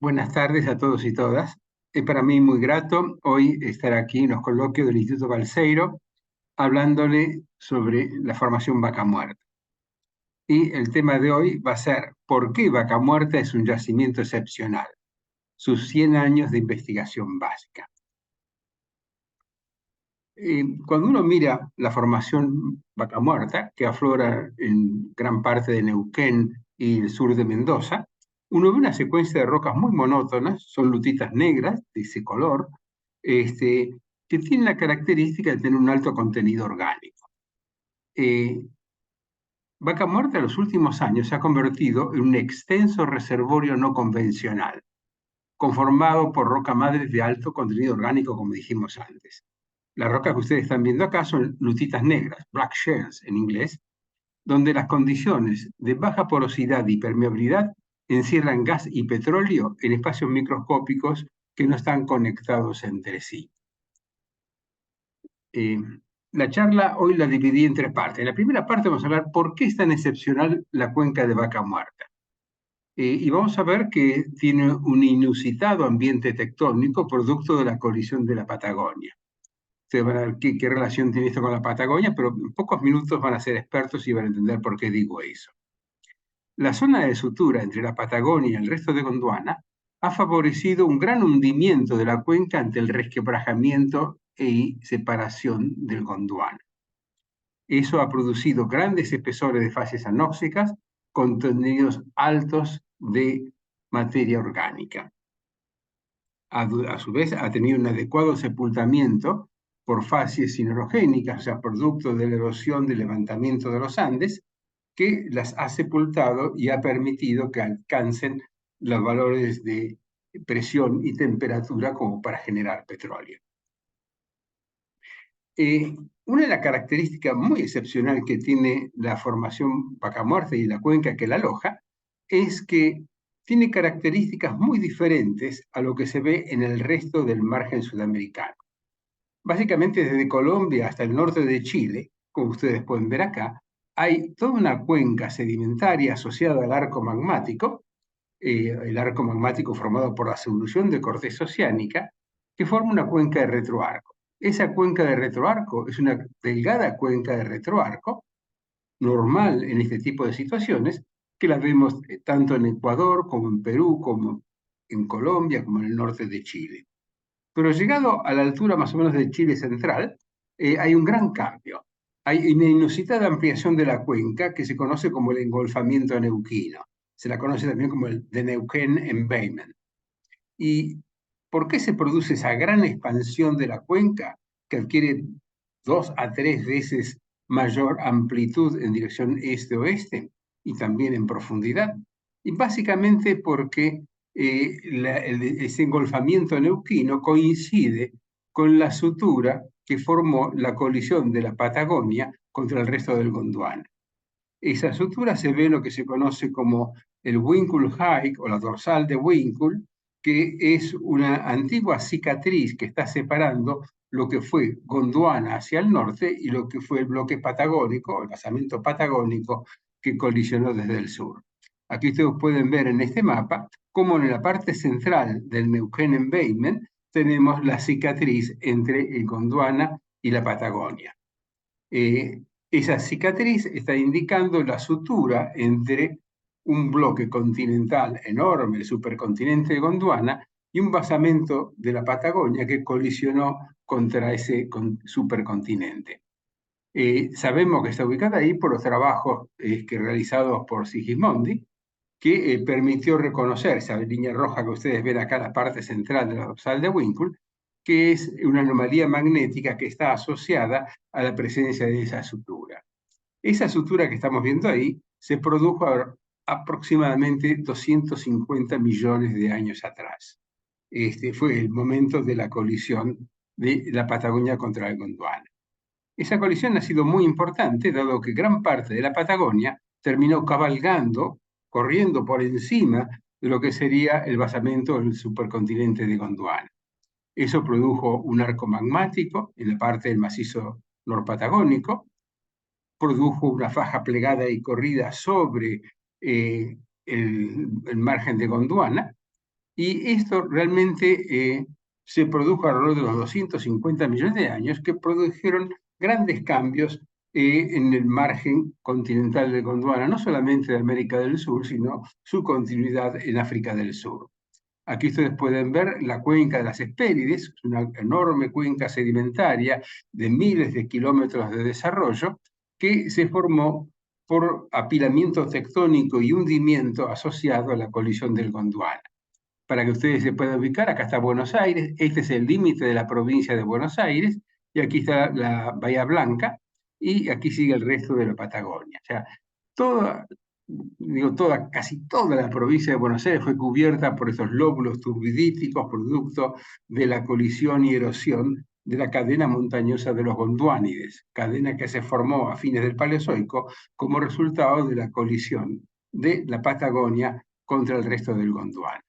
Buenas tardes a todos y todas. Es para mí muy grato hoy estar aquí en los coloquios del Instituto Balseiro hablándole sobre la formación Vaca Muerta. Y el tema de hoy va a ser ¿por qué Vaca Muerta es un yacimiento excepcional? Sus 100 años de investigación básica. Cuando uno mira la formación Vaca Muerta, que aflora en gran parte de Neuquén y el sur de Mendoza, uno ve una secuencia de rocas muy monótonas, son lutitas negras de ese color, que tienen la característica de tener un alto contenido orgánico. Vaca Muerta en los últimos años se ha convertido en un extenso reservorio no convencional, conformado por roca madre de alto contenido orgánico, como dijimos antes. Las rocas que ustedes están viendo acá son lutitas negras, black shales en inglés, donde las condiciones de baja porosidad y permeabilidad encierran gas y petróleo en espacios microscópicos que no están conectados entre sí. La charla hoy la dividí en tres partes. En la primera parte vamos a hablar por qué es tan excepcional la cuenca de Vaca Muerta. Y vamos a ver que tiene un inusitado ambiente tectónico producto de la colisión de la Patagonia. Ustedes van a ver qué relación tiene esto con la Patagonia, pero en pocos minutos van a ser expertos y van a entender por qué digo eso. La zona de sutura entre la Patagonia y el resto de Gondwana ha favorecido un gran hundimiento de la cuenca ante el resquebrajamiento y separación del Gondwana. Eso ha producido grandes espesores de fases anóxicas, contenidos altos de materia orgánica. A su vez, ha tenido un adecuado sepultamiento por fases siderogénicas, o sea, producto de la erosión del levantamiento de los Andes, que las ha sepultado y ha permitido que alcancen los valores de presión y temperatura como para generar petróleo. Una de las características muy excepcionales que tiene la formación Vaca Muerta y la cuenca que la aloja es que tiene características muy diferentes a lo que se ve en el resto del margen sudamericano. Básicamente desde Colombia hasta el norte de Chile, como ustedes pueden ver acá, hay toda una cuenca sedimentaria asociada al arco magmático, el arco magmático formado por la subducción de corteza oceánica, que forma una cuenca de retroarco. Esa cuenca de retroarco es una delgada cuenca de retroarco, normal en este tipo de situaciones, que la vemos tanto en Ecuador como en Perú, como en Colombia, como en el norte de Chile. Pero llegado a la altura más o menos de Chile central, hay un gran cambio. Hay una inusitada ampliación de la cuenca que se conoce como el engolfamiento neuquino. Se la conoce también como el de Neuquén-Embayment. ¿Y por qué se produce esa gran expansión de la cuenca que adquiere 2 a 3 veces mayor amplitud en dirección este-oeste y también en profundidad? Y básicamente porque ese engolfamiento neuquino coincide con la sutura que formó la colisión de la Patagonia contra el resto del Gondwana. Esa sutura se ve en lo que se conoce como el Winkle Hike o la dorsal de Winkle, que es una antigua cicatriz que está separando lo que fue Gondwana hacia el norte y lo que fue el bloque patagónico, el basamento patagónico que colisionó desde el sur. Aquí ustedes pueden ver en este mapa cómo en la parte central del Neuquén Embayment tenemos la cicatriz entre el Gondwana y la Patagonia. Esa cicatriz está indicando la sutura entre un bloque continental enorme, el supercontinente de Gondwana, y un basamento de la Patagonia que colisionó contra ese supercontinente. Sabemos que está ubicada ahí por los trabajos realizados por Sigismondi, que permitió reconocer esa línea roja que ustedes ven acá en la parte central de la dorsal de Winkle, que es una anomalía magnética que está asociada a la presencia de esa sutura. Esa sutura que estamos viendo ahí se produjo aproximadamente 250 millones de años atrás. Este fue el momento de la colisión de la Patagonia contra el Gondwana. Esa colisión ha sido muy importante, dado que gran parte de la Patagonia terminó cabalgando, corriendo por encima de lo que sería el basamento del supercontinente de Gondwana. Eso produjo un arco magmático en la parte del macizo norpatagónico, produjo una faja plegada y corrida sobre el margen de Gondwana, Y esto realmente se produjo alrededor de los 250 millones de años, que produjeron grandes cambios en el margen continental del Gondwana, no solamente de América del Sur, sino su continuidad en África del Sur. Aquí ustedes pueden ver la cuenca de las Hespérides, una enorme cuenca sedimentaria de miles de kilómetros de desarrollo que se formó por apilamiento tectónico y hundimiento asociado a la colisión del Gondwana. Para que ustedes se puedan ubicar, acá está Buenos Aires, este es el límite de la provincia de Buenos Aires, y aquí está la Bahía Blanca, y aquí sigue el resto de la Patagonia. O sea, toda, casi toda la provincia de Buenos Aires fue cubierta por estos lóbulos turbidíticos, producto de la colisión y erosión de la cadena montañosa de los Gondwánides, cadena que se formó a fines del Paleozoico como resultado de la colisión de la Patagonia contra el resto del Gondwana.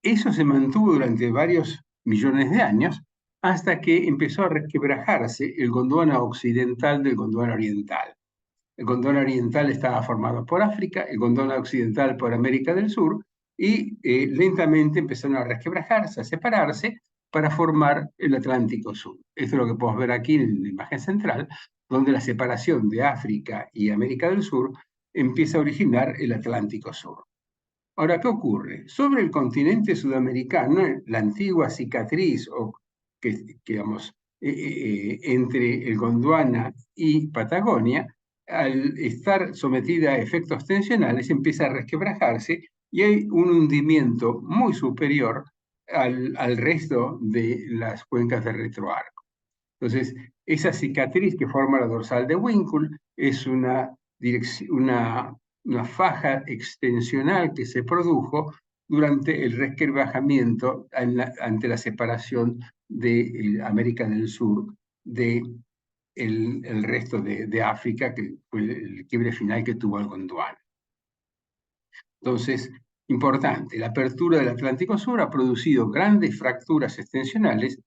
Eso se mantuvo durante varios millones de años hasta que empezó a resquebrajarse el Gondwana occidental del Gondwana oriental. El Gondwana oriental estaba formado por África, el Gondwana occidental por América del Sur, y lentamente empezaron a resquebrajarse, a separarse, para formar el Atlántico Sur. Esto es lo que podemos ver aquí en la imagen central, donde la separación de África y América del Sur empieza a originar el Atlántico Sur. Ahora, ¿qué ocurre? Sobre el continente sudamericano, la antigua cicatriz, digamos, entre el Gondwana y Patagonia, al estar sometida a efectos tensionales, empieza a resquebrajarse y hay un hundimiento muy superior al resto de las cuencas de retroarco. Entonces, esa cicatriz que forma la dorsal de Winkle es una faja extensional que se produjo durante el resquebrajamiento ante la separación de América del Sur del el resto de África, que fue el quiebre final que tuvo el Gondwana. Entonces, importante, la apertura del Atlántico Sur ha producido grandes fracturas extensionales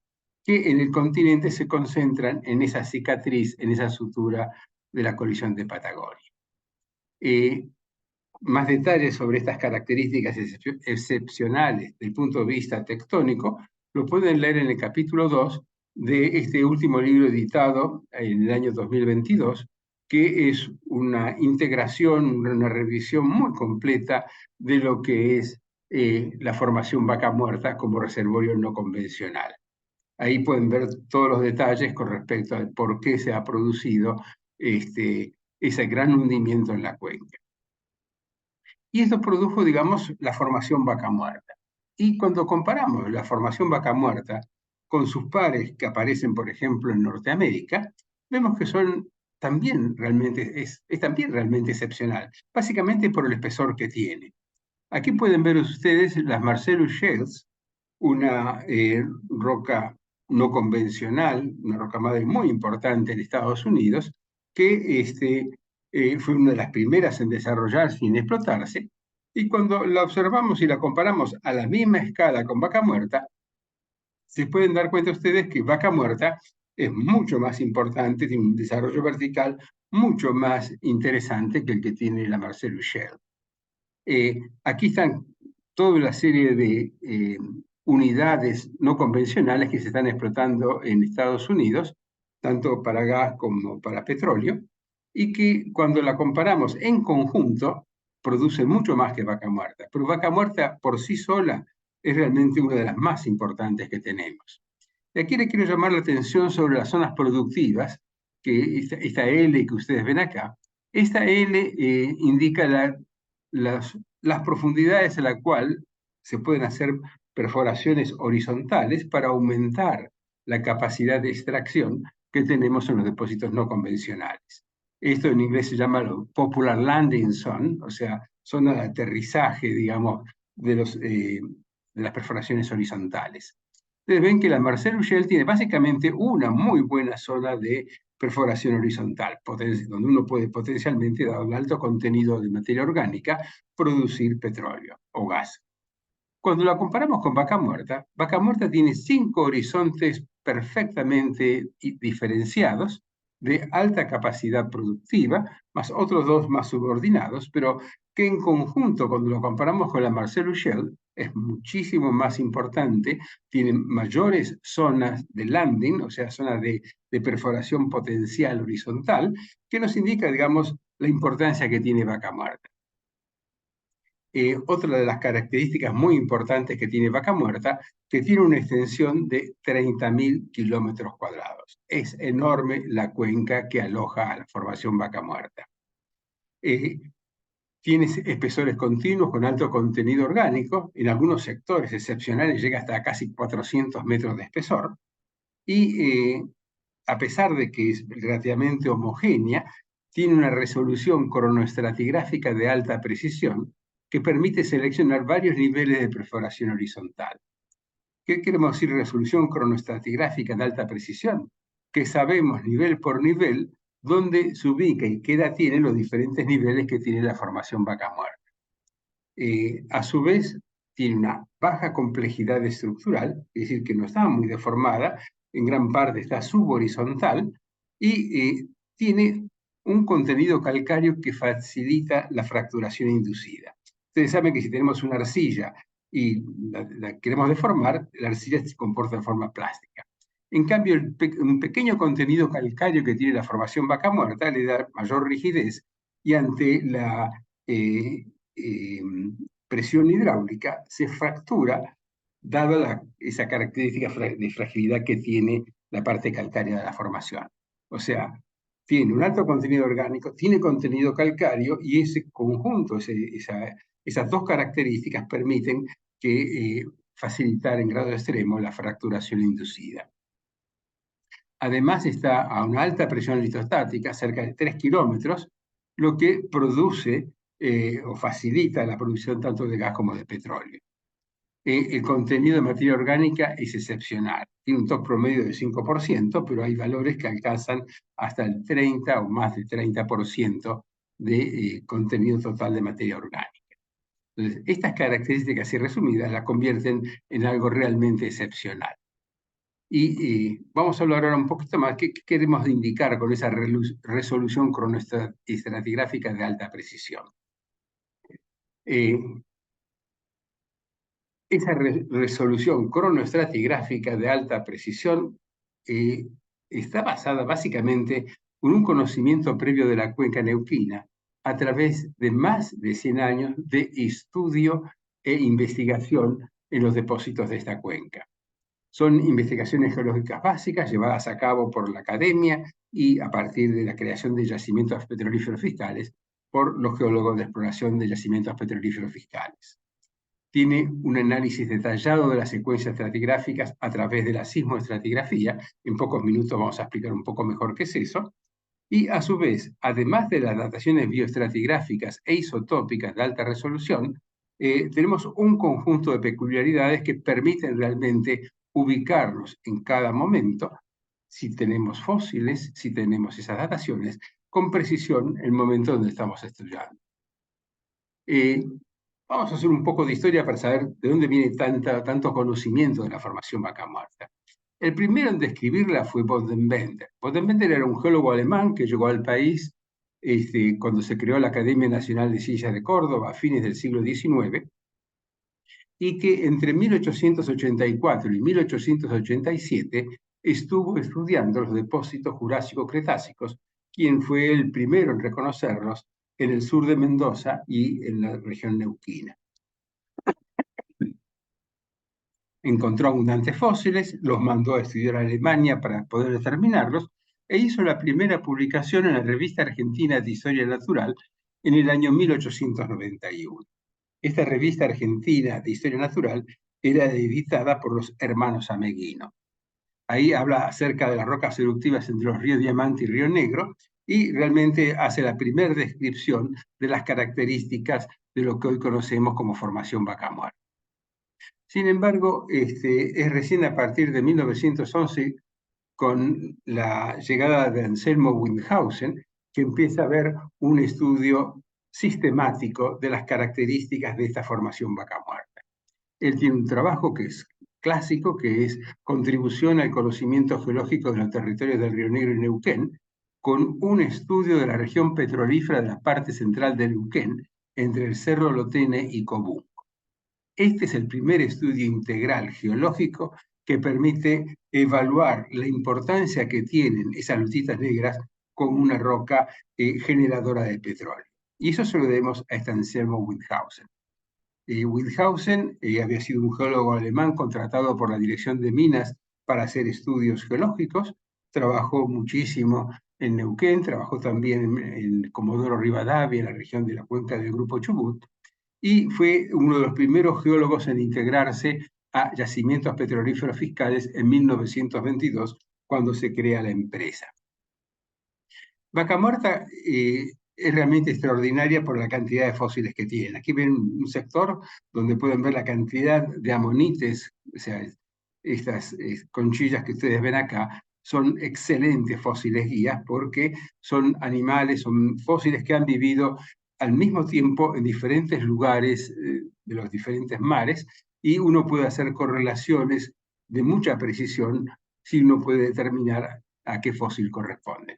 que en el continente se concentran en esa cicatriz, en esa sutura de la colisión de Patagonia. Más detalles sobre estas características excepcionales del punto de vista tectónico lo pueden leer en el capítulo 2 de este último libro editado en el año 2022, que es una integración, una revisión muy completa de lo que es la formación Vaca Muerta como reservorio no convencional. Ahí pueden ver todos los detalles con respecto a por qué se ha producido ese gran hundimiento en la cuenca. Y esto produjo, digamos, la formación Vaca Muerta. Y cuando comparamos la formación Vaca Muerta con sus pares que aparecen, por ejemplo, en Norteamérica, vemos que son también realmente, es también realmente excepcional, básicamente por el espesor que tiene. Aquí pueden ver ustedes las Marcellus Shales, una roca no convencional, una roca madre muy importante en Estados Unidos, que fue una de las primeras en desarrollarse y en explotarse, y cuando la observamos y la comparamos a la misma escala con Vaca Muerta, se pueden dar cuenta ustedes que Vaca Muerta es mucho más importante, tiene un desarrollo vertical mucho más interesante que el que tiene la Marcellus Shale. Aquí están toda la serie de unidades no convencionales que se están explotando en Estados Unidos, tanto para gas como para petróleo, y que cuando la comparamos en conjunto, produce mucho más que Vaca Muerta. Pero Vaca Muerta por sí sola es realmente una de las más importantes que tenemos. Y aquí le quiero llamar la atención sobre las zonas productivas, que esta L que ustedes ven acá. Esta L indica las profundidades a las cuales se pueden hacer perforaciones horizontales para aumentar la capacidad de extracción que tenemos en los depósitos no convencionales. Esto en inglés se llama Popular Landing Zone, o sea, zona de aterrizaje, digamos, de las perforaciones horizontales. Ustedes ven que la Marcellus Shale tiene básicamente una muy buena zona de perforación horizontal, donde uno puede potencialmente, dado el alto contenido de materia orgánica, producir petróleo o gas. Cuando la comparamos con Vaca Muerta tiene 5 horizontes perfectamente diferenciados, de alta capacidad productiva, más otros dos más subordinados, pero que en conjunto, cuando lo comparamos con la Marcellus Shale, es muchísimo más importante, tiene mayores zonas de landing, o sea, zonas de perforación potencial horizontal, que nos indica, digamos, la importancia que tiene Vaca Muerta. Otra de las características muy importantes que tiene Vaca Muerta, que tiene una extensión de 30.000 kilómetros cuadrados. Es enorme la cuenca que aloja a la formación Vaca Muerta. Tiene espesores continuos con alto contenido orgánico, en algunos sectores excepcionales llega hasta casi 400 metros de espesor, y a pesar de que es relativamente homogénea, tiene una resolución cronoestratigráfica de alta precisión que permite seleccionar varios niveles de perforación horizontal. ¿Qué queremos decir resolución cronoestratigráfica de alta precisión? Que sabemos nivel por nivel dónde se ubica y qué edad tienen los diferentes niveles que tiene la formación Vaca Muerta. A su vez, tiene una baja complejidad estructural, es decir, que no está muy deformada, en gran parte está subhorizontal, y tiene un contenido calcáreo que facilita la fracturación inducida. Ustedes saben que si tenemos una arcilla y la queremos deformar, la arcilla se comporta de forma plástica. En cambio, un pequeño contenido calcáreo que tiene la formación Vaca Muerta le da mayor rigidez, y ante la presión hidráulica se fractura, dada esa característica de fragilidad que tiene la parte calcárea de la formación. O sea, tiene un alto contenido orgánico, tiene contenido calcáreo, y ese conjunto, esas dos características permiten que facilitar en grado extremo la fracturación inducida. Además está a una alta presión litostática, cerca de 3 kilómetros, lo que produce o facilita la producción tanto de gas como de petróleo. El contenido de materia orgánica es excepcional. Tiene un TOC promedio de 5%, pero hay valores que alcanzan hasta el 30 o más del 30% de contenido total de materia orgánica. Entonces, estas características así resumidas la convierten en algo realmente excepcional. Y vamos a hablar ahora un poquito más qué queremos indicar con esa resolución cronoestratigráfica de alta precisión. Esa resolución cronoestratigráfica de alta precisión está basada básicamente en un conocimiento previo de la cuenca neuquina a través de más de 100 años de estudio e investigación en los depósitos de esta cuenca. Son investigaciones geológicas básicas llevadas a cabo por la academia y a partir de la creación de yacimientos petrolíferos fiscales por los geólogos de exploración de yacimientos petrolíferos fiscales. Tiene un análisis detallado de las secuencias estratigráficas a través de la sismoestratigrafía. En pocos minutos vamos a explicar un poco mejor qué es eso. Y a su vez, además de las dataciones bioestratigráficas e isotópicas de alta resolución, tenemos un conjunto de peculiaridades que permiten realmente ubicarnos en cada momento, si tenemos fósiles, si tenemos esas dataciones, con precisión el momento donde estamos estudiando. Vamos a hacer un poco de historia para saber de dónde viene tanto conocimiento de la formación Vaca Muerta. El primero en describirla fue Bodenbender. Bodenbender era un geólogo alemán que llegó al país cuando se creó la Academia Nacional de Ciencias de Córdoba a fines del siglo XIX, y que entre 1884 y 1887 estuvo estudiando los depósitos jurásico-cretácicos, quien fue el primero en reconocerlos en el sur de Mendoza y en la región neuquina. Encontró abundantes fósiles, los mandó a estudiar a Alemania para poder determinarlos, e hizo la primera publicación en la Revista Argentina de Historia Natural en el año 1891. Esta revista argentina de Historia Natural era editada por los hermanos Ameguino. Ahí habla acerca de las rocas eruptivas entre los ríos Diamante y Río Negro, y realmente hace la primera descripción de las características de lo que hoy conocemos como formación Vaca Muerta. Sin embargo, es recién a partir de 1911, con la llegada de Anselmo Windhausen, que empieza a haber un estudio sistemático de las características de esta formación Vaca Muerta. Él tiene un trabajo que es clásico, que es Contribución al conocimiento geológico de los territorios del Río Negro y Neuquén, con un estudio de la región petrolífera de la parte central de Neuquén, entre el Cerro Lotene y Cobún. Este es el primer estudio integral geológico que permite evaluar la importancia que tienen esas lutitas negras como una roca generadora de petróleo. Y eso se lo debemos a este Anselmo Windhausen. Windhausen había sido un geólogo alemán contratado por la Dirección de Minas para hacer estudios geológicos. Trabajó muchísimo en Neuquén, trabajó también en Comodoro Rivadavia, en la región de la cuenca del Grupo Chubut, y fue uno de los primeros geólogos en integrarse a yacimientos petrolíferos fiscales en 1922, cuando se crea la empresa. Vaca Muerta es realmente extraordinaria por la cantidad de fósiles que tiene. Aquí ven un sector donde pueden ver la cantidad de amonites, o sea, estas conchillas que ustedes ven acá, son excelentes fósiles guías porque son animales, son fósiles que han vivido al mismo tiempo en diferentes lugares de los diferentes mares, y uno puede hacer correlaciones de mucha precisión si uno puede determinar a qué fósil corresponde.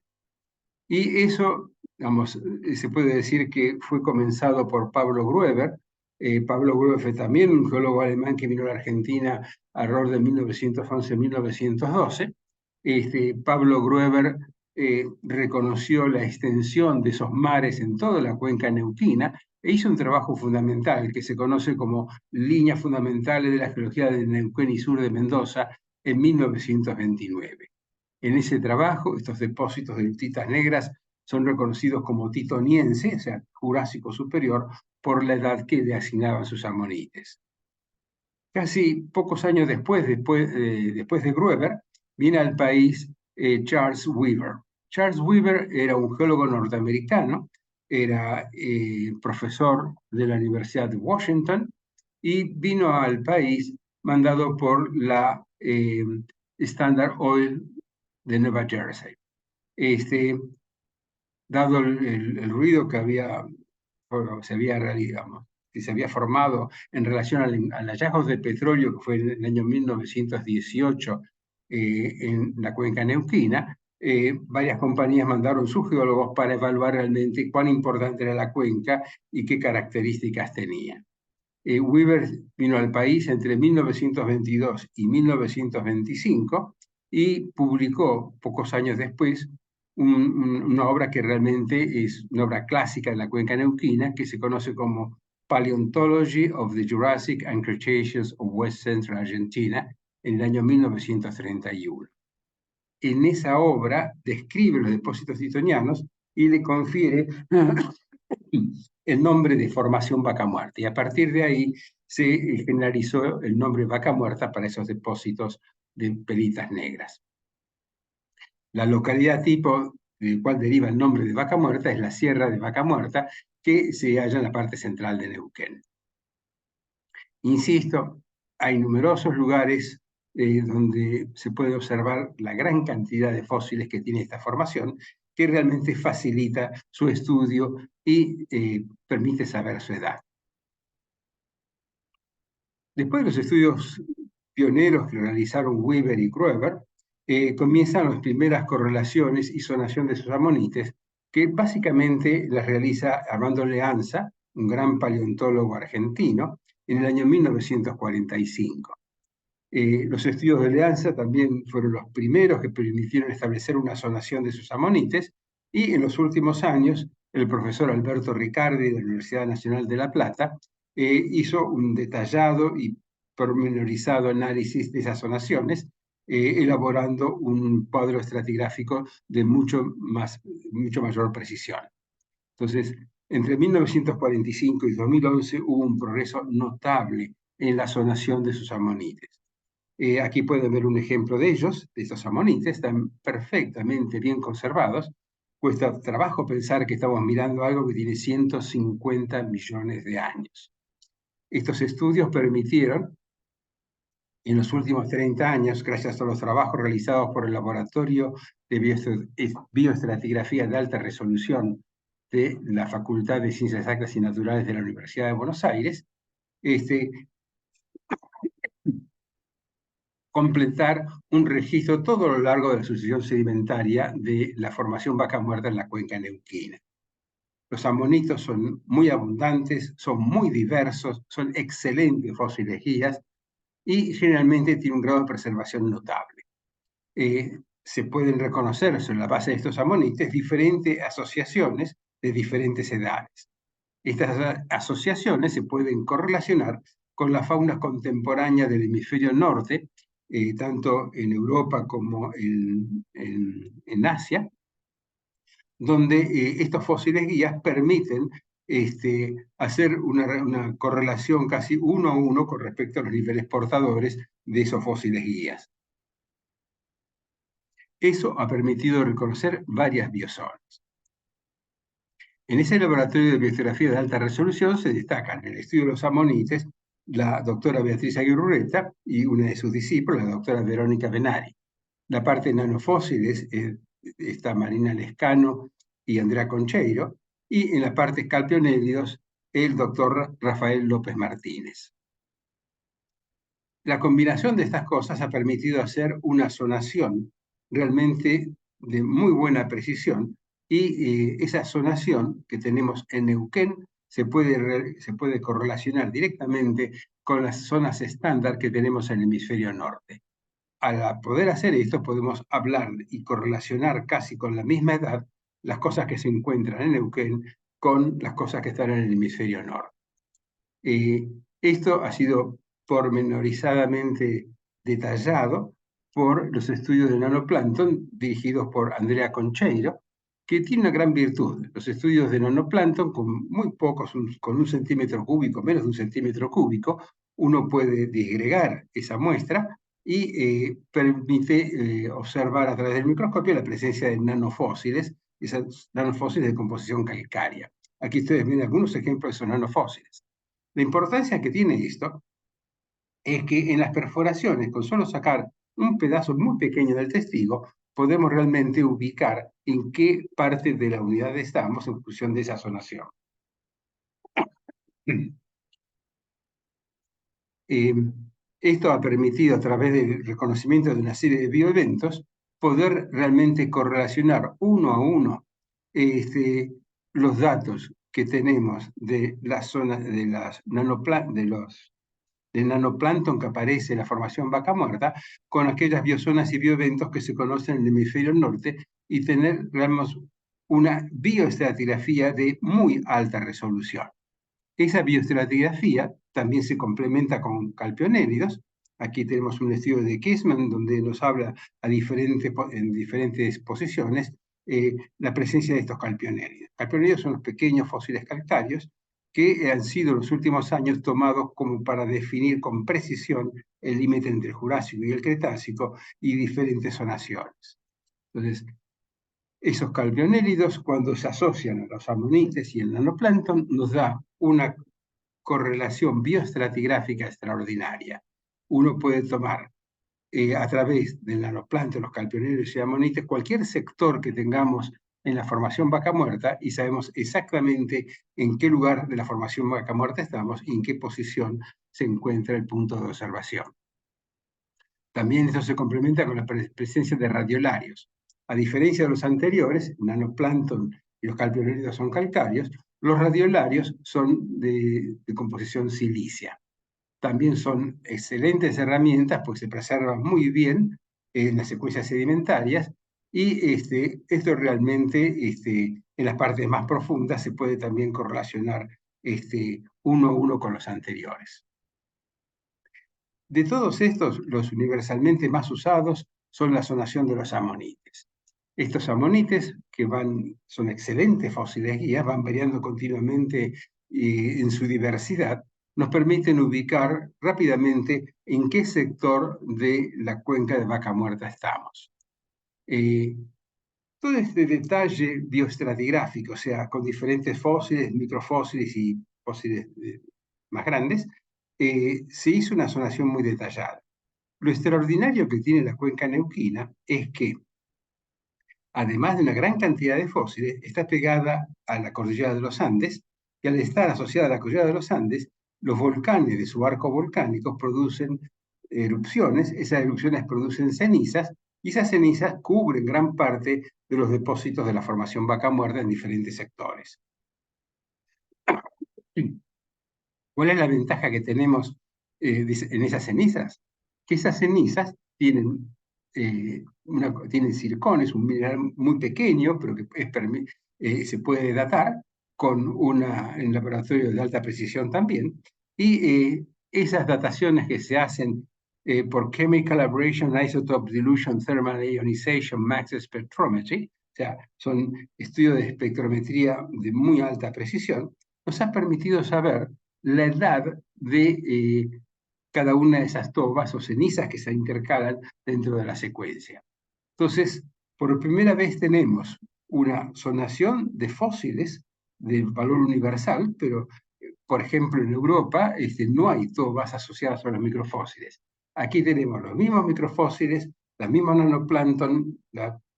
Y eso, digamos, se puede decir que fue comenzado por Pablo Grueber. Pablo Grueber fue también un geólogo alemán que vino a la Argentina alrededor de 1911-1912. Pablo Grueber reconoció la extensión de esos mares en toda la cuenca neuquina e hizo un trabajo fundamental que se conoce como Líneas Fundamentales de la Geología de Neuquén y Sur de Mendoza en 1929. En ese trabajo, estos depósitos de lutitas negras son reconocidos como titoniense, o sea, Jurásico Superior, por la edad que le asignaban sus amonites. Casi pocos años después de Grueber, viene al país Charles Weaver. Charles Weaver era un geólogo norteamericano, era profesor de la Universidad de Washington y vino al país mandado por la Standard Oil de Nueva Jersey. Dado el ruido que se había realizado, que se había formado en relación al hallazgo de petróleo que fue en el año 1918 en la cuenca neuquina, varias compañías mandaron sus geólogos para evaluar realmente cuán importante era la cuenca y qué características tenía. Weaver vino al país entre 1922 y 1925 y publicó pocos años después una obra que realmente es una obra clásica de la cuenca neuquina que se conoce como Paleontology of the Jurassic and Cretaceous of West Central Argentina en el año 1931. En esa obra describe los depósitos titonianos y le confiere el nombre de Formación Vaca Muerta, y a partir de ahí se generalizó el nombre Vaca Muerta para esos depósitos de pelitas negras. La localidad tipo del cual deriva el nombre de Vaca Muerta es la Sierra de Vaca Muerta, que se halla en la parte central de Neuquén. Insisto, hay numerosos lugares donde se puede observar la gran cantidad de fósiles que tiene esta formación, que realmente facilita su estudio y permite saber su edad. Después de los estudios pioneros que realizaron Weaver y Grueber, comienzan las primeras correlaciones y zonación de sus amonites, que básicamente las realiza Armando Leanza, un gran paleontólogo argentino, en el año 1945. Los estudios de Leanza también fueron los primeros que permitieron establecer una zonación de sus amonites, y en los últimos años el profesor Alberto Ricardi de la Universidad Nacional de La Plata hizo un detallado y pormenorizado análisis de esas zonaciones, elaborando un cuadro estratigráfico de mucho mayor precisión. Entonces, entre 1945 y 2011 hubo un progreso notable en la zonación de sus amonites. Aquí pueden ver un ejemplo de ellos, de estos amonites, están perfectamente bien conservados. Cuesta trabajo pensar que estamos mirando algo que tiene 150 millones de años. Estos estudios permitieron, en los últimos 30 años, gracias a los trabajos realizados por el Laboratorio de Bioestratigrafía de Alta Resolución de la Facultad de Ciencias Exactas y Naturales de la Universidad de Buenos Aires, completar un registro todo a lo largo de la sucesión sedimentaria de la formación Vaca Muerta en la cuenca neuquina. Los amonitos son muy abundantes, son muy diversos, son excelentes fósiles guías y generalmente tienen un grado de preservación notable. Se pueden reconocer sobre la base de estos amonites diferentes asociaciones de diferentes edades. Estas asociaciones se pueden correlacionar con la fauna contemporánea del hemisferio norte, tanto en Europa como en Asia, donde estos fósiles guías permiten hacer una correlación casi 1 a 1 con respecto a los niveles portadores de esos fósiles guías. Eso ha permitido reconocer varias biozonas. En ese laboratorio de biogeografía de alta resolución se destacan en el estudio de los amonites la doctora Beatriz Aguirre y una de sus discípulos, la doctora Verónica Benari. La parte de nanofósiles está Marina Lescano y Andrea Concheiro, y en la parte escalpionélidos el doctor Rafael López Martínez. La combinación de estas cosas ha permitido hacer una zonación realmente de muy buena precisión, y esa zonación que tenemos en Neuquén se puede correlacionar directamente con las zonas estándar que tenemos en el hemisferio norte. Al poder hacer esto, podemos hablar y correlacionar casi con la misma edad las cosas que se encuentran en Neuquén con las cosas que están en el hemisferio norte. Esto ha sido pormenorizadamente detallado por los estudios de nanoplancton dirigidos por Andrea Concheiro, que tiene una gran virtud. Los estudios de nanoplancton, con muy pocos, con 1 centímetro cúbico, menos de 1 centímetro cúbico, uno puede disgregar esa muestra y permite observar a través del microscopio la presencia de nanofósiles, esas nanofósiles de composición calcárea. Aquí ustedes ven algunos ejemplos de esos nanofósiles. La importancia que tiene esto es que en las perforaciones, con solo sacar un pedazo muy pequeño del testigo, podemos realmente ubicar en qué parte de la unidad estamos en función de esa zonación. Esto ha permitido, a través del reconocimiento de una serie de bioeventos, poder realmente correlacionar 1 a 1 los datos que tenemos de las zonas de las del nanoplancton que aparece en la formación Vaca Muerta con aquellas biozonas y bioeventos que se conocen en el hemisferio norte, y tener, digamos, una bioestratigrafía de muy alta resolución. Esa bioestratigrafía también se complementa con calpionélidos. Aquí tenemos un estudio de Kissman donde nos habla en diferentes posiciones la presencia de estos calpionélidos. Calpionélidos son los pequeños fósiles calcáreos que han sido en los últimos años tomados como para definir con precisión el límite entre el Jurásico y el Cretácico y diferentes zonaciones. Entonces, esos calpionélidos, cuando se asocian a los amonites y el nanoplancton, nos da una correlación bioestratigráfica extraordinaria. Uno puede tomar a través del nanoplancton, los calpionélidos y amonites, cualquier sector que tengamos en la formación Vaca Muerta, y sabemos exactamente en qué lugar de la formación Vaca Muerta estamos y en qué posición se encuentra el punto de observación. También esto se complementa con la presencia de radiolarios. A diferencia de los anteriores, nanoplancton y los calpionélidos son calcáreos, los radiolarios son de composición silícea. También son excelentes herramientas, pues se preservan muy bien en las secuencias sedimentarias, y esto realmente en las partes más profundas se puede también correlacionar 1 a 1 con los anteriores. De todos estos, los universalmente más usados son la zonación de los amonites. Estos amonites, que son excelentes fósiles guías, van variando continuamente en su diversidad, nos permiten ubicar rápidamente en qué sector de la cuenca de Vaca Muerta estamos. Todo este detalle bioestratigráfico, o sea, con diferentes fósiles, microfósiles y fósiles más grandes, se hizo una zonación muy detallada. Lo extraordinario que tiene la cuenca neuquina es que, además de una gran cantidad de fósiles, está pegada a la cordillera de los Andes, y al estar asociada a la cordillera de los Andes, los volcanes de su arco volcánico producen erupciones, esas erupciones producen cenizas, y esas cenizas cubren gran parte de los depósitos de la formación Vaca Muerta en diferentes sectores. ¿Cuál es la ventaja que tenemos en esas cenizas? Que esas cenizas tienen, tienen zircón, es un mineral muy pequeño, pero que se puede datar con un laboratorio de alta precisión también, y esas dataciones que se hacen por Chemical Aberration Isotope Dilution Thermal Ionization Mass Spectrometry, o sea, son estudios de espectrometría de muy alta precisión, nos ha permitido saber la edad de cada una de esas tobas o cenizas que se intercalan dentro de la secuencia. Entonces, por primera vez tenemos una zonación de fósiles de valor universal, pero, por ejemplo, en Europa no hay tobas asociadas a los microfósiles. Aquí tenemos los mismos microfósiles, la misma nanoplancton,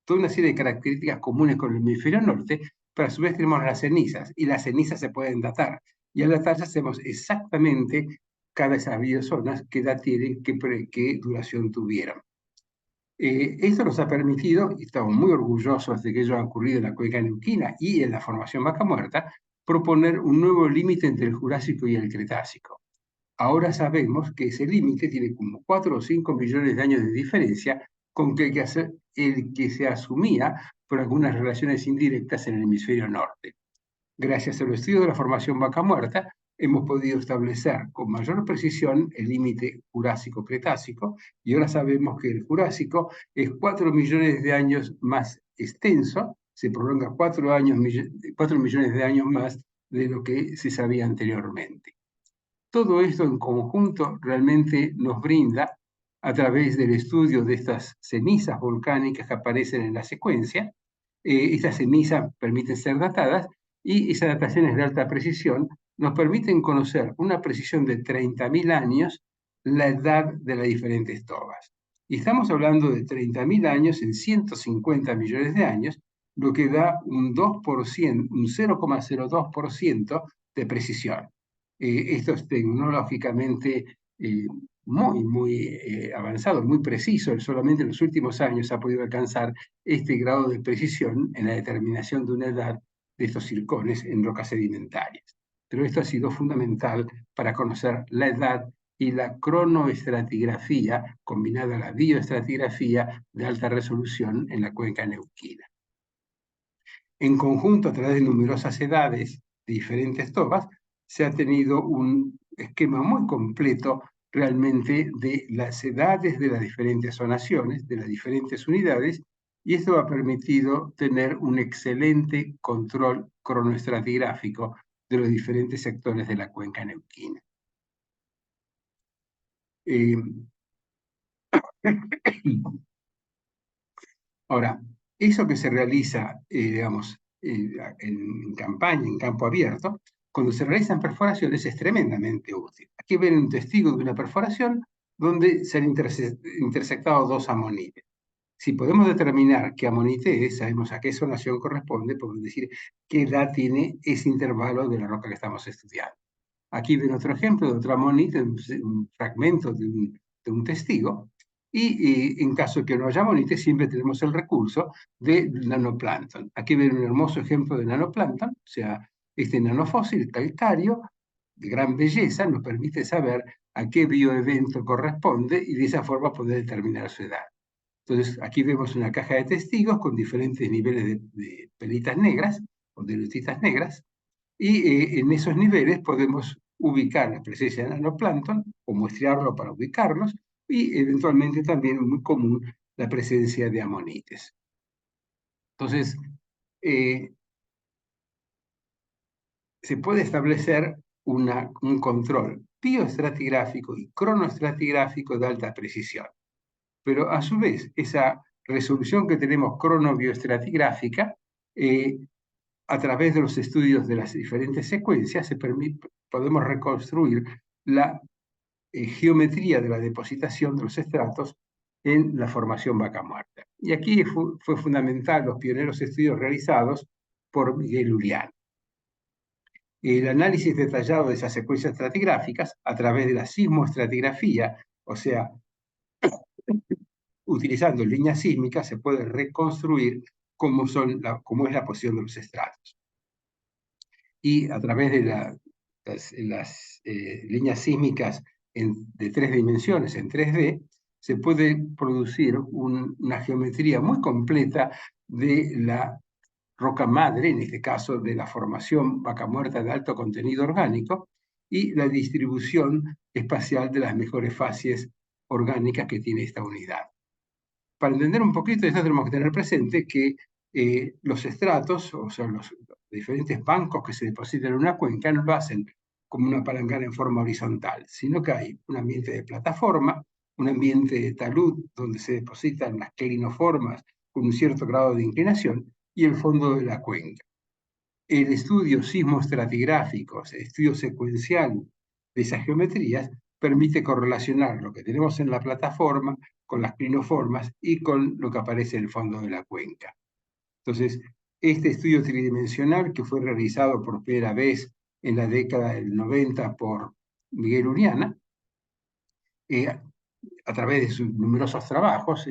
toda una serie de características comunes con el hemisferio norte, pero a su vez tenemos las cenizas, y las cenizas se pueden datar. Y al datar hacemos exactamente cada de esas biozonas, qué edad tienen, qué duración tuvieron. Esto nos ha permitido, y estamos muy orgullosos de que ello ha ocurrido en la cuenca neuquina y en la formación Vaca Muerta, proponer un nuevo límite entre el Jurásico y el Cretácico. Ahora sabemos que ese límite tiene como 4 o 5 millones de años de diferencia con el que se asumía por algunas relaciones indirectas en el hemisferio norte. Gracias al estudio de la formación Vaca Muerta, hemos podido establecer con mayor precisión el límite Jurásico-Cretácico, y ahora sabemos que el Jurásico es 4 millones de años más extenso, se prolonga 4 millones de años más de lo que se sabía anteriormente. Todo esto en conjunto realmente nos brinda, a través del estudio de estas cenizas volcánicas que aparecen en la secuencia, estas cenizas permiten ser datadas, y esas dataciones de alta precisión nos permiten conocer una precisión de 30.000 años la edad de las diferentes tobas. Y estamos hablando de 30.000 años en 150 millones de años, lo que da un 2%, un 0,02% de precisión. Esto es tecnológicamente muy avanzado, muy preciso. Solamente en los últimos años se ha podido alcanzar este grado de precisión en la determinación de una edad de estos zircones en rocas sedimentarias. Pero esto ha sido fundamental para conocer la edad y la cronoestratigrafía combinada a la bioestratigrafía de alta resolución en la cuenca neuquina. En conjunto, a través de numerosas edades de diferentes tobas, se ha tenido un esquema muy completo realmente de las edades de las diferentes zonaciones, de las diferentes unidades, y esto ha permitido tener un excelente control cronoestratigráfico de los diferentes sectores de la cuenca neuquina. Ahora, eso que se realiza, digamos, en campaña, en campo abierto, cuando se realizan perforaciones es tremendamente útil. Aquí ven un testigo de una perforación donde se han intersectado dos amonites. Si podemos determinar qué amonite es, sabemos a qué zonación corresponde, podemos decir qué edad tiene ese intervalo de la roca que estamos estudiando. Aquí ven otro ejemplo de otra amonite, un fragmento de un testigo, y en caso de que no haya amonite, siempre tenemos el recurso de nanoplancton. Aquí ven un hermoso ejemplo de nanoplancton, o sea, este nanofósil calcáreo, de gran belleza, nos permite saber a qué bioevento corresponde y de esa forma poder determinar su edad. Entonces, aquí vemos una caja de testigos con diferentes niveles de pelitas negras o de lutitas negras, y en esos niveles podemos ubicar la presencia de nanoplancton o muestrearlo para ubicarlos, y eventualmente también muy común la presencia de amonites. Entonces, se puede establecer un control bioestratigráfico y cronoestratigráfico de alta precisión. Pero a su vez, esa resolución que tenemos cronobioestratigráfica, a través de los estudios de las diferentes secuencias, podemos reconstruir la geometría de la depositación de los estratos en la formación Vaca Muerta. Y aquí fue fundamental los pioneros estudios realizados por Miguel Ulián. El análisis detallado de esas secuencias estratigráficas a través de la sismoestratigrafía, o sea, utilizando líneas sísmicas se puede reconstruir cómo es la posición de los estratos. Y a través de las líneas sísmicas de 3 dimensiones, en 3D, se puede producir una geometría muy completa de la roca madre, en este caso de la formación vaca muerta de alto contenido orgánico, y la distribución espacial de las mejores fases orgánicas que tiene esta unidad. Para entender un poquito esto tenemos que tener presente que los estratos, o sea, los diferentes bancos que se depositan en una cuenca, no lo hacen como una palangana en forma horizontal, sino que hay un ambiente de plataforma, un ambiente de talud donde se depositan las clinoformas con un cierto grado de inclinación y el fondo de la cuenca. El estudio sismoestratigráfico, el estudio secuencial de esas geometrías, permite correlacionar lo que tenemos en la plataforma con las clinoformas y con lo que aparece en el fondo de la cuenca. Entonces, este estudio tridimensional que fue realizado por primera vez en la década del 90 por Miguel Ureña, a través de sus numerosos trabajos,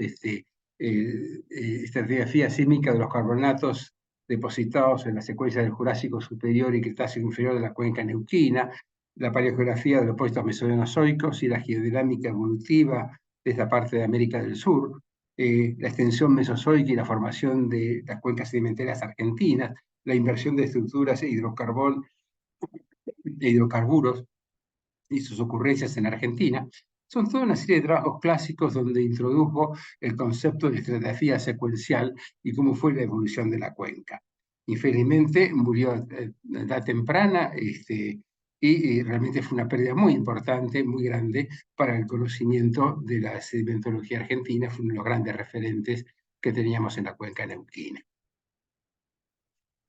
estratigrafía sísmica de los carbonatos depositados en la secuencia del Jurásico superior y Cretácico inferior de la cuenca neuquina, la paleogeografía de los depósitos mesocenozoicos y la geodinámica evolutiva de esta parte de América del Sur, la extensión mesozoica y la formación de las cuencas sedimentarias argentinas, la inversión de estructuras e hidrocarburos y sus ocurrencias en Argentina, son toda una serie de trabajos clásicos donde introdujo el concepto de estratigrafía secuencial y cómo fue la evolución de la cuenca. Infelizmente murió a edad temprana y realmente fue una pérdida muy importante, muy grande para el conocimiento de la sedimentología argentina, fue uno de los grandes referentes que teníamos en la cuenca neuquina.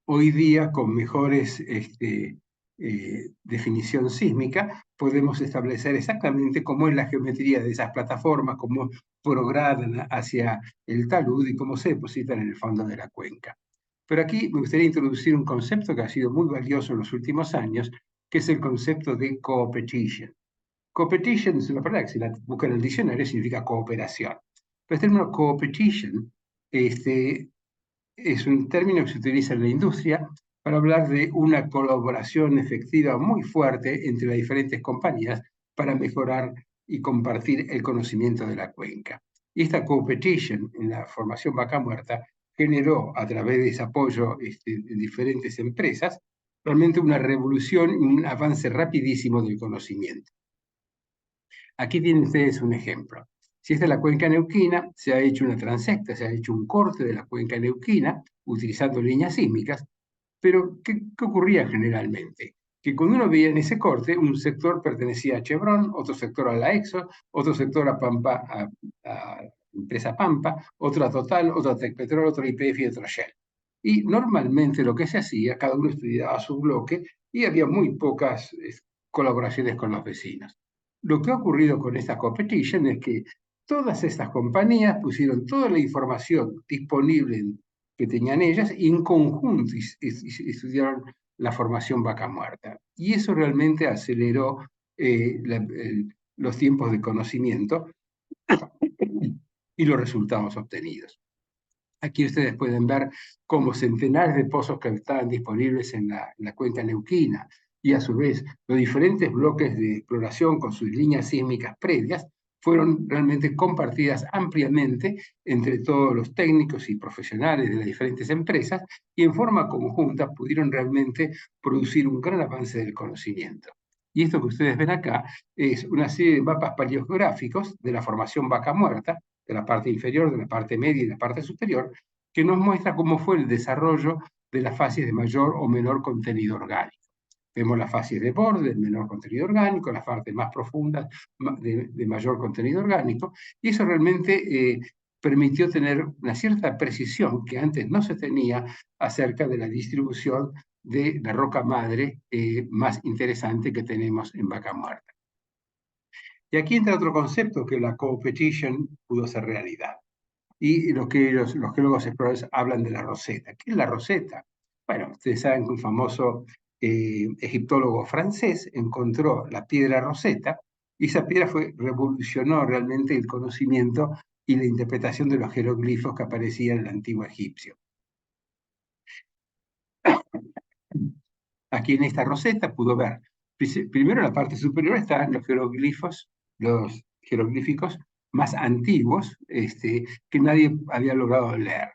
Hoy día, con mejores definición sísmica, podemos establecer exactamente cómo es la geometría de esas plataformas, cómo progradan hacia el talud y cómo se depositan en el fondo de la cuenca. Pero aquí me gustaría introducir un concepto que ha sido muy valioso en los últimos años, que es el concepto de coopetition. Coopetition es una palabra que si la buscan en el diccionario significa cooperación. Pero el término coopetition es un término que se utiliza en la industria para hablar de una colaboración efectiva muy fuerte entre las diferentes compañías para mejorar y compartir el conocimiento de la cuenca. Y esta competition en la formación vaca muerta generó a través de ese apoyo en diferentes empresas realmente una revolución y un avance rapidísimo del conocimiento. Aquí tienen ustedes un ejemplo. Si esta es la cuenca neuquina, se ha hecho una transecta, se ha hecho un corte de la cuenca neuquina utilizando líneas sísmicas, pero ¿qué ocurría generalmente? Que cuando uno veía en ese corte, un sector pertenecía a Chevron, otro sector a la Exxon, otro sector a Pampa, a empresa Pampa, otro a Total, otro a Tecpetrol, otro a YPF y otro a Shell. Y normalmente lo que se hacía, cada uno estudiaba su bloque y había muy pocas colaboraciones con los vecinos. Lo que ha ocurrido con esta competition es que todas estas compañías pusieron toda la información disponible que tenían ellas y en conjunto estudiaron la formación vaca muerta. Y eso realmente aceleró los tiempos de conocimiento y los resultados obtenidos. Aquí ustedes pueden ver cómo centenares de pozos que estaban disponibles en la cuenca neuquina y a su vez los diferentes bloques de exploración con sus líneas sísmicas previas fueron realmente compartidas ampliamente entre todos los técnicos y profesionales de las diferentes empresas y en forma conjunta pudieron realmente producir un gran avance del conocimiento. Y esto que ustedes ven acá es una serie de mapas paleogeográficos de la formación vaca muerta, de la parte inferior, de la parte media y de la parte superior, que nos muestra cómo fue el desarrollo de las fases de mayor o menor contenido orgánico. Vemos las fases de borde, de menor contenido orgánico, las partes más profundas de mayor contenido orgánico, y eso realmente permitió tener una cierta precisión que antes no se tenía acerca de la distribución de la roca madre más interesante que tenemos en vaca muerta. Y aquí entra otro concepto que la competition pudo ser realidad. Y los geólogos exploradores hablan de la Roseta. ¿Qué es la Roseta? Bueno, ustedes saben que un famoso egiptólogo francés encontró la piedra Roseta Y esa piedra revolucionó realmente el conocimiento y la interpretación de los jeroglifos que aparecían en el antiguo egipcio. Aquí en esta roseta pudo ver, primero en la parte superior están los jeroglíficos más antiguos que nadie había logrado leer.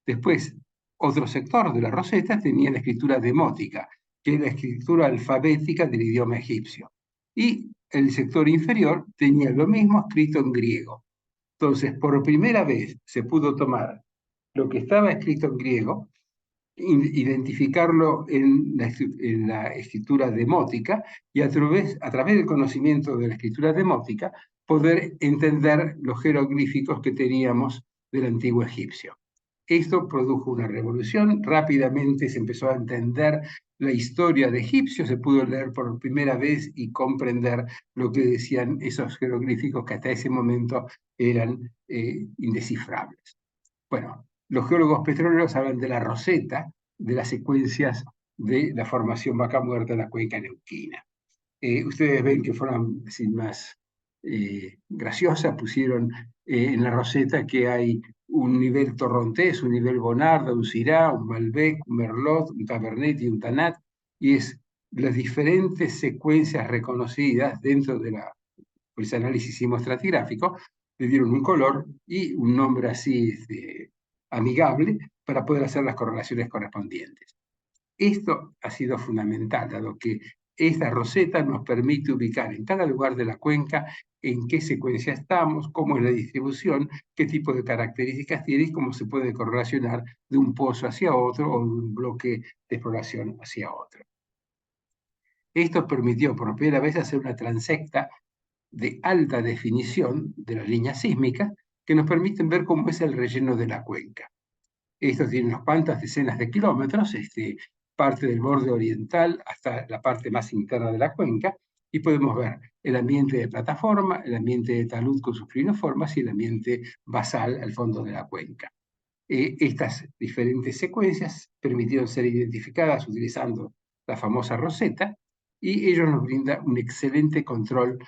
Después, otro sector de la roseta tenía la escritura demótica, que es la escritura alfabética del idioma egipcio. Y el sector inferior tenía lo mismo escrito en griego. Entonces, por primera vez se pudo tomar lo que estaba escrito en griego, identificarlo en la escritura demótica y a través del conocimiento de la escritura demótica poder entender los jeroglíficos que teníamos del antiguo egipcio. Esto produjo una revolución, rápidamente se empezó a entender la historia de Egipcio, se pudo leer por primera vez y comprender lo que decían esos jeroglíficos que hasta ese momento eran indescifrables. Bueno, los geólogos petroleros hablan de la roseta, de las secuencias de la formación Vaca Muerta en la cuenca neuquina. Ustedes ven que fueron sin más graciosas, pusieron en la roseta que hay un nivel torrontés, un nivel bonarda, un syrah, un malbec, un merlot, un tabernet y un tanat, y es las diferentes secuencias reconocidas dentro de ese análisis sismoestratigráfico, le dieron un color y un nombre así amigable para poder hacer las correlaciones correspondientes. Esto ha sido fundamental, dado que esta roseta nos permite ubicar en cada lugar de la cuenca en qué secuencia estamos, cómo es la distribución, qué tipo de características tiene y cómo se puede correlacionar de un pozo hacia otro o de un bloque de exploración hacia otro. Esto permitió por primera vez hacer una transecta de alta definición de las líneas sísmicas que nos permiten ver cómo es el relleno de la cuenca. Esto tiene unas cuantas decenas de kilómetros, parte del borde oriental hasta la parte más interna de la cuenca, y podemos ver el ambiente de plataforma, el ambiente de talud con sus clinoformas y el ambiente basal al fondo de la cuenca. Estas diferentes secuencias permitieron ser identificadas utilizando la famosa roseta, y ello nos brinda un excelente control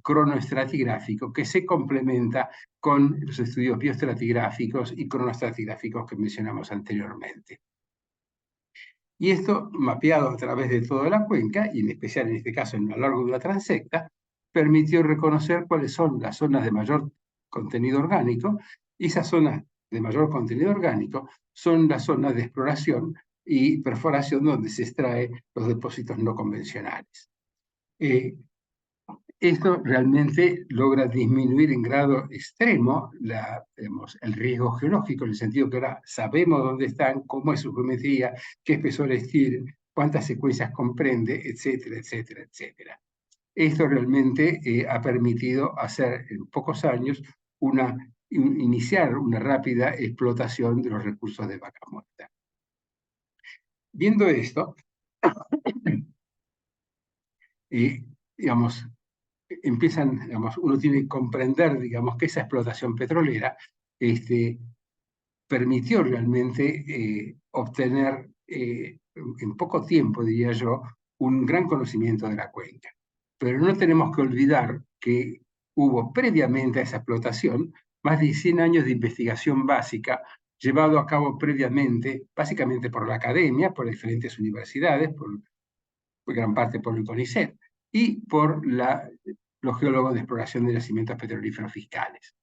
cronoestratigráfico que se complementa con los estudios bioestratigráficos y cronoestratigráficos que mencionamos anteriormente. Y esto, mapeado a través de toda la cuenca, y en especial en este caso en lo largo de la transecta, permitió reconocer cuáles son las zonas de mayor contenido orgánico, y esas zonas de mayor contenido orgánico son las zonas de exploración y perforación donde se extraen los depósitos no convencionales. Esto realmente logra disminuir en grado extremo el riesgo geológico, en el sentido que ahora sabemos dónde están, cómo es su geometría, qué espesores tienen, cuántas secuencias comprende, etcétera, etcétera, etcétera. Esto realmente ha permitido hacer en pocos años iniciar una rápida explotación de los recursos de Vaca Muerta. Viendo esto, digamos, uno tiene que comprender, digamos, que esa explotación petrolera permitió realmente obtener en poco tiempo, diría yo, un gran conocimiento de la cuenca. Pero no tenemos que olvidar que hubo previamente a esa explotación más de 100 años de investigación básica llevado a cabo previamente, básicamente por la academia, por diferentes universidades, por gran parte por el CONICET, y por los geólogos de exploración de yacimientos petrolíferos fiscales.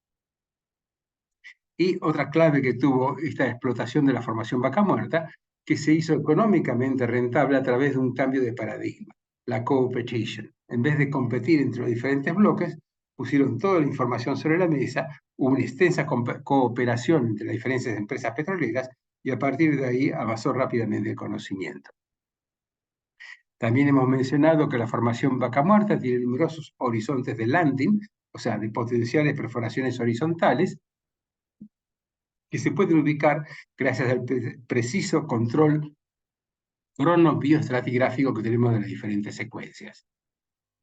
Y otra clave que tuvo esta explotación de la formación Vaca Muerta, que se hizo económicamente rentable a través de un cambio de paradigma, la co-petition. En vez de competir entre los diferentes bloques, pusieron toda la información sobre la mesa, hubo una extensa cooperación entre las diferentes empresas petroleras y a partir de ahí avanzó rápidamente el conocimiento. También hemos mencionado que la formación Vaca Muerta tiene numerosos horizontes de landing, o sea, de potenciales perforaciones horizontales, que se pueden ubicar gracias al preciso control crono-bioestratigráfico que tenemos de las diferentes secuencias.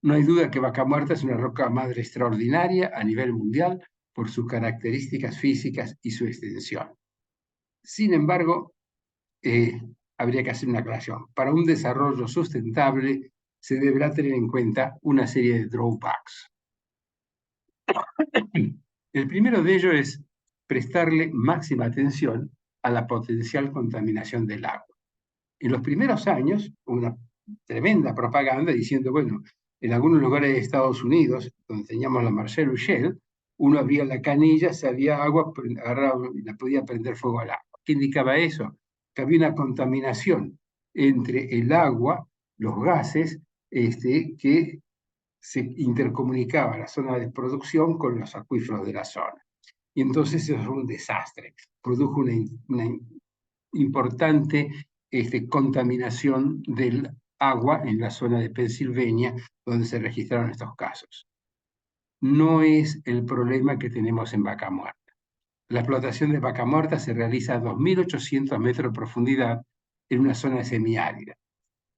No hay duda que Vaca Muerta es una roca madre extraordinaria a nivel mundial por sus características físicas y su extensión. Sin embargo, habría que hacer una aclaración. Para un desarrollo sustentable se deberá tener en cuenta una serie de drawbacks. El primero de ellos es prestarle máxima atención a la potencial contaminación del agua. En los primeros años, una tremenda propaganda diciendo, bueno, en algunos lugares de Estados Unidos, donde teníamos la Marcellus Shale, uno abría la canilla, salía agua, agarraba y la podía prender fuego al agua. ¿Qué indicaba eso? Que había una contaminación entre el agua, los gases, que se intercomunicaba la zona de producción con los acuíferos de la zona. Y entonces eso fue un desastre. Produjo una importante contaminación del agua en la zona de Pensilvania, donde se registraron estos casos. No es el problema que tenemos en Vaca Muerta. La explotación de vaca muerta se realiza a 2.800 metros de profundidad en una zona semiárida.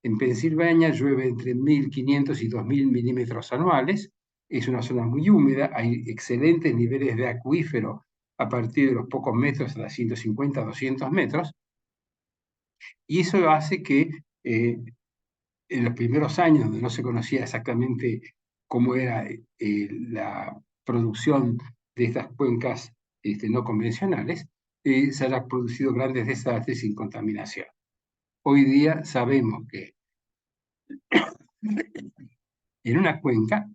En Pensilvania llueve entre 1.500 y 2.000 milímetros anuales. Es una zona muy húmeda, hay excelentes niveles de acuífero a partir de los pocos metros hasta 150, 200 metros. Y eso hace que en los primeros años, donde no se conocía exactamente cómo era la producción de estas cuencas no convencionales, se hayan producido grandes desastres sin contaminación. Hoy día sabemos que en una cuenca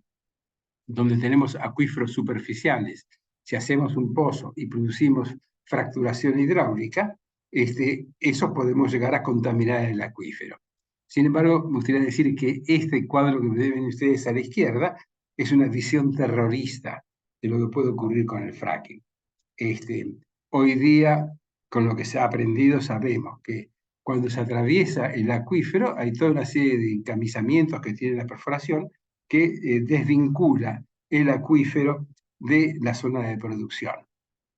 donde tenemos acuíferos superficiales, si hacemos un pozo y producimos fracturación hidráulica, eso podemos llegar a contaminar el acuífero. Sin embargo, me gustaría decir que este cuadro que ven ustedes a la izquierda es una visión terrorista de lo que puede ocurrir con el fracking. Hoy día, con lo que se ha aprendido, sabemos que cuando se atraviesa el acuífero hay toda una serie de encamisamientos que tiene la perforación que desvincula el acuífero de la zona de producción.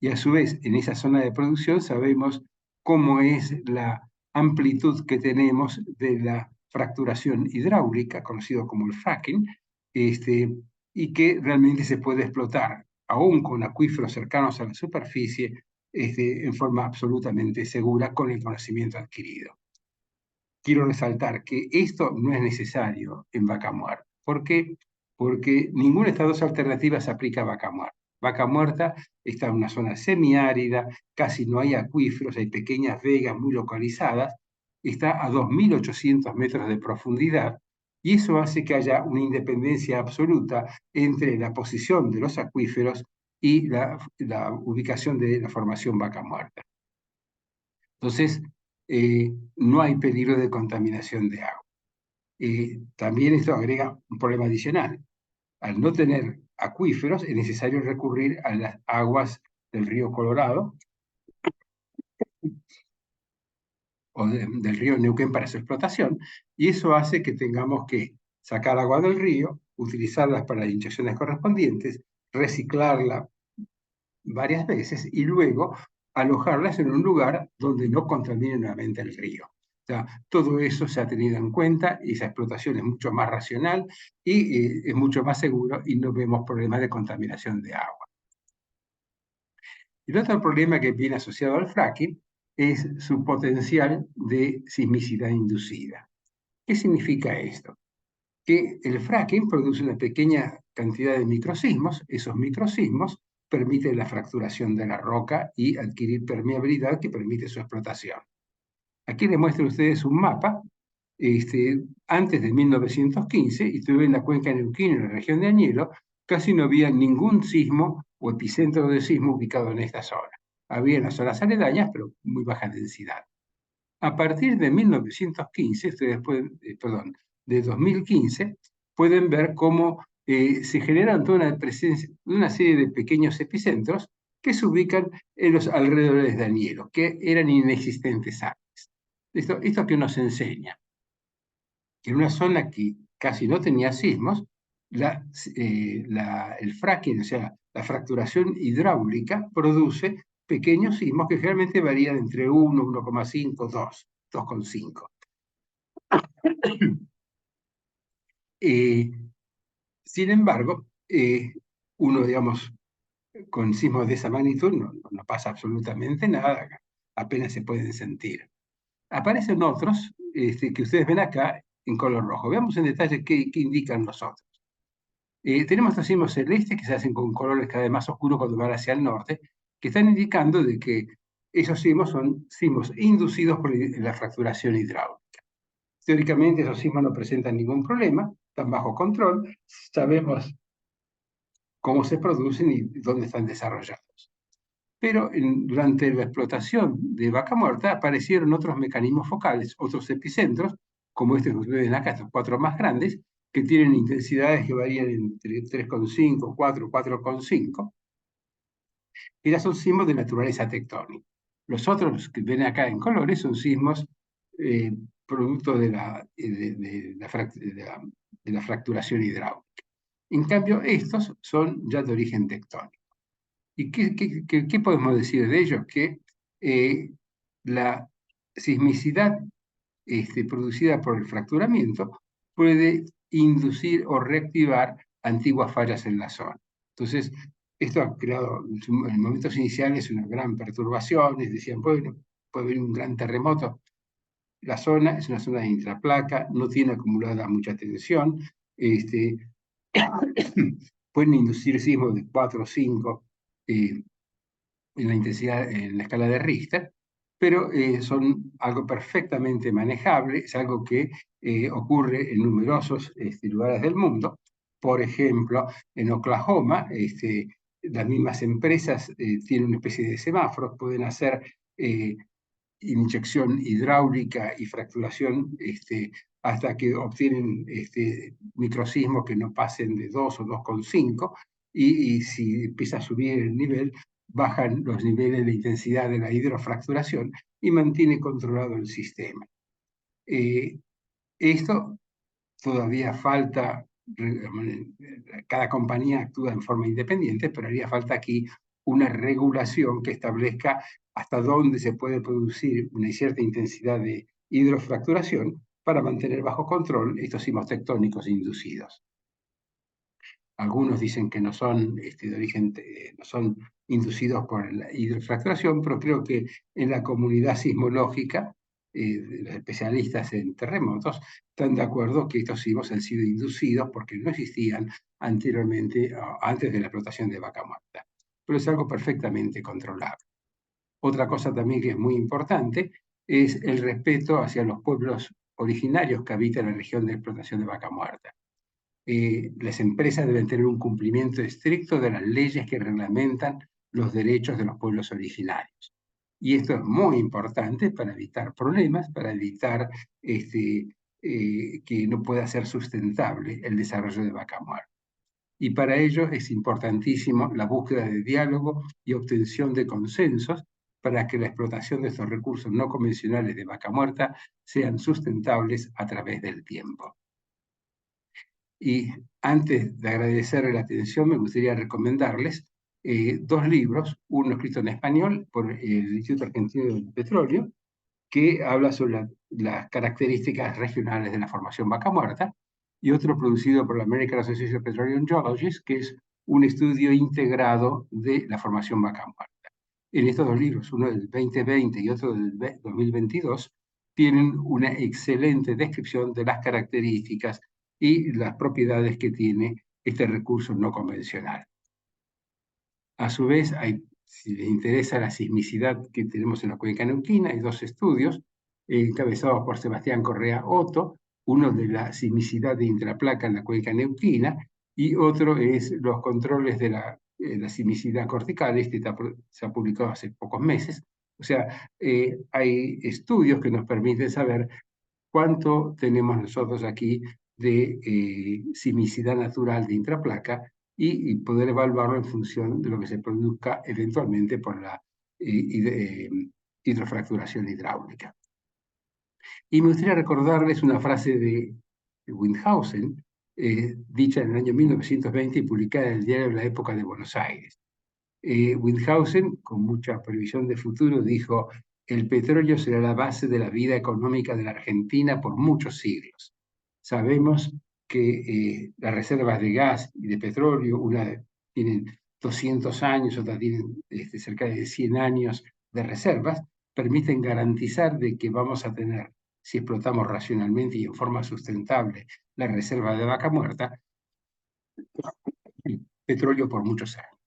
Y a su vez, en esa zona de producción sabemos cómo es la amplitud que tenemos de la fracturación hidráulica, conocido como el fracking, y que realmente se puede explotar, aún con acuíferos cercanos a la superficie, en forma absolutamente segura con el conocimiento adquirido. Quiero resaltar que esto no es necesario en vaca muerta. ¿Por qué? Porque ninguna de estas dos alternativas se aplica a vaca muerta. Vaca muerta está en una zona semiárida, casi no hay acuíferos, hay pequeñas vegas muy localizadas, está a 2.800 metros de profundidad, y eso hace que haya una independencia absoluta entre la posición de los acuíferos y la ubicación de la formación vaca muerta. Entonces, no hay peligro de contaminación de agua. También esto agrega un problema adicional. Al no tener acuíferos, es necesario recurrir a las aguas del río Colorado o del río Neuquén para su explotación, y eso hace que tengamos que sacar agua del río, utilizarlas para las inyecciones correspondientes, reciclarla varias veces y luego alojarlas en un lugar donde no contamine nuevamente el río. O sea, todo eso se ha tenido en cuenta y esa explotación es mucho más racional y es mucho más seguro y no vemos problemas de contaminación de agua. El otro problema que viene asociado al fracking es su potencial de sismicidad inducida. ¿Qué significa esto? Que el fracking produce una pequeña cantidad de microsismos, esos microsismos permiten la fracturación de la roca y adquirir permeabilidad que permite su explotación. Aquí les muestro a ustedes un mapa antes de 1915, y estuve en la cuenca de Neuquén, en la región de Añelo, casi no había ningún sismo o epicentro de sismo ubicado en esta zona. Había en las zonas aledañas, pero muy baja densidad. A partir de 1915, ustedes pueden, de 2015, pueden ver cómo se generan toda una serie de pequeños epicentros que se ubican en los alrededores de Añelo, que eran inexistentes antes. Esto que nos enseña que en una zona que casi no tenía sismos, el fracking, o sea, la fracturación hidráulica, produce pequeños sismos que generalmente varían entre 1, 1,5, 2, 2,5. Sin embargo, uno, digamos, con sismos de esa magnitud no pasa absolutamente nada, apenas se pueden sentir. Aparecen otros que ustedes ven acá, en color rojo. Veamos en detalle qué indican los otros. Tenemos los sismos celestes que se hacen con colores cada vez más oscuros cuando van hacia el norte, que están indicando de que esos sismos son sismos inducidos por la fracturación hidráulica. Teóricamente esos sismos no presentan ningún problema, están bajo control, sabemos cómo se producen y dónde están desarrollados. Pero durante la explotación de Vaca Muerta aparecieron otros mecanismos focales, otros epicentros, como este que ustedes ven acá, estos 4 más grandes, que tienen intensidades que varían entre 3,5, 4, 4,5, y ya son sismos de naturaleza tectónica. Los otros que ven acá en colores son sismos producto de la fracturación hidráulica. En cambio, estos son ya de origen tectónico. ¿Y qué podemos decir de ellos? Que la sismicidad producida por el fracturamiento puede inducir o reactivar antiguas fallas en la zona. Entonces, esto ha creado en momentos iniciales una gran perturbación, decían, bueno, puede haber un gran terremoto. La zona es una zona de intraplaca, no tiene acumulada mucha tensión, pueden inducir sismos de 4 o 5 en la intensidad, en la escala de Richter, pero son algo perfectamente manejable, es algo que ocurre en numerosos lugares del mundo. Por ejemplo, en Oklahoma, las mismas empresas tienen una especie de semáforos, pueden hacer inyección hidráulica y fracturación hasta que obtienen microsismos que no pasen de 2 o 2,5, y si empieza a subir el nivel, bajan los niveles de intensidad de la hidrofracturación y mantiene controlado el sistema. Esto todavía falta, cada compañía actúa en forma independiente, pero haría falta aquí una regulación que establezca hasta dónde se puede producir una cierta intensidad de hidrofracturación para mantener bajo control estos sismos tectónicos inducidos. Algunos dicen que no son de origen, no son inducidos por la hidrofracturación, pero creo que en la comunidad sismológica, los especialistas en terremotos, están de acuerdo que estos sismos han sido inducidos porque no existían anteriormente, antes de la explotación de Vaca Muerta. Pero es algo perfectamente controlable. Otra cosa también que es muy importante es el respeto hacia los pueblos originarios que habitan en la región de explotación de Vaca Muerta. Las empresas deben tener un cumplimiento estricto de las leyes que reglamentan los derechos de los pueblos originarios. Y esto es muy importante para evitar problemas, para evitar que no pueda ser sustentable el desarrollo de Vaca Muerta. Y para ello es importantísimo la búsqueda de diálogo y obtención de consensos para que la explotación de estos recursos no convencionales de Vaca Muerta sean sustentables a través del tiempo. Y antes de agradecerle la atención, me gustaría recomendarles 2 libros, uno escrito en español por el Instituto Argentino del Petróleo, que habla sobre las características regionales de la formación Vaca Muerta, y otro producido por la American Association of Petroleum Geologists, que es un estudio integrado de la formación Vaca Muerta. En estos 2 libros, uno del 2020 y otro del 2022, tienen una excelente descripción de las características y las propiedades que tiene este recurso no convencional. A su vez, si les interesa la sismicidad que tenemos en la cuenca neuquina, hay 2 estudios encabezados por Sebastián Correa Otto, uno de la sismicidad de intraplaca en la cuenca neuquina y otro es los controles de la sismicidad cortical. Se ha publicado hace pocos meses. O sea, hay estudios que nos permiten saber cuánto tenemos nosotros aquí de sismicidad natural de intraplaca y poder evaluarlo en función de lo que se produzca eventualmente por la hidrofracturación hidráulica. Y me gustaría recordarles una frase de Windhausen, dicha en el año 1920 y publicada en el diario de la época de Buenos Aires. Windhausen, con mucha previsión de futuro, dijo: el petróleo será la base de la vida económica de la Argentina por muchos siglos. Sabemos que las reservas de gas y de petróleo, una tienen 200 años, otras tienen cerca de 100 años de reservas, permiten garantizar de que vamos a tener si explotamos racionalmente y en forma sustentable la reserva de vaca muerta, petróleo por muchos años.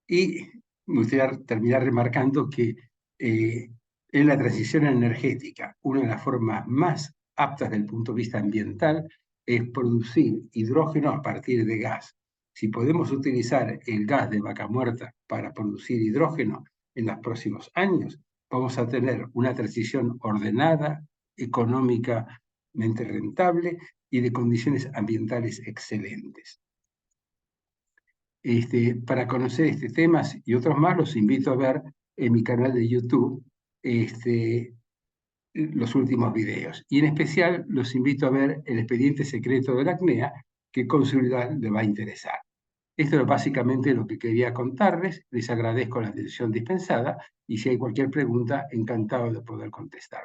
Y me gustaría terminar remarcando que en la transición energética, una de las formas más aptas desde el punto de vista ambiental es producir hidrógeno a partir de gas. Si podemos utilizar el gas de vaca muerta para producir hidrógeno en los próximos años, vamos a tener una transición ordenada, económicamente rentable y de condiciones ambientales excelentes. Para conocer este temas y otros más, los invito a ver en mi canal de YouTube los últimos videos. Y en especial los invito a ver el expediente secreto de la ACNEA, que con seguridad les va a interesar. Esto es básicamente lo que quería contarles. Les agradezco la atención dispensada y si hay cualquier pregunta, encantado de poder contestar.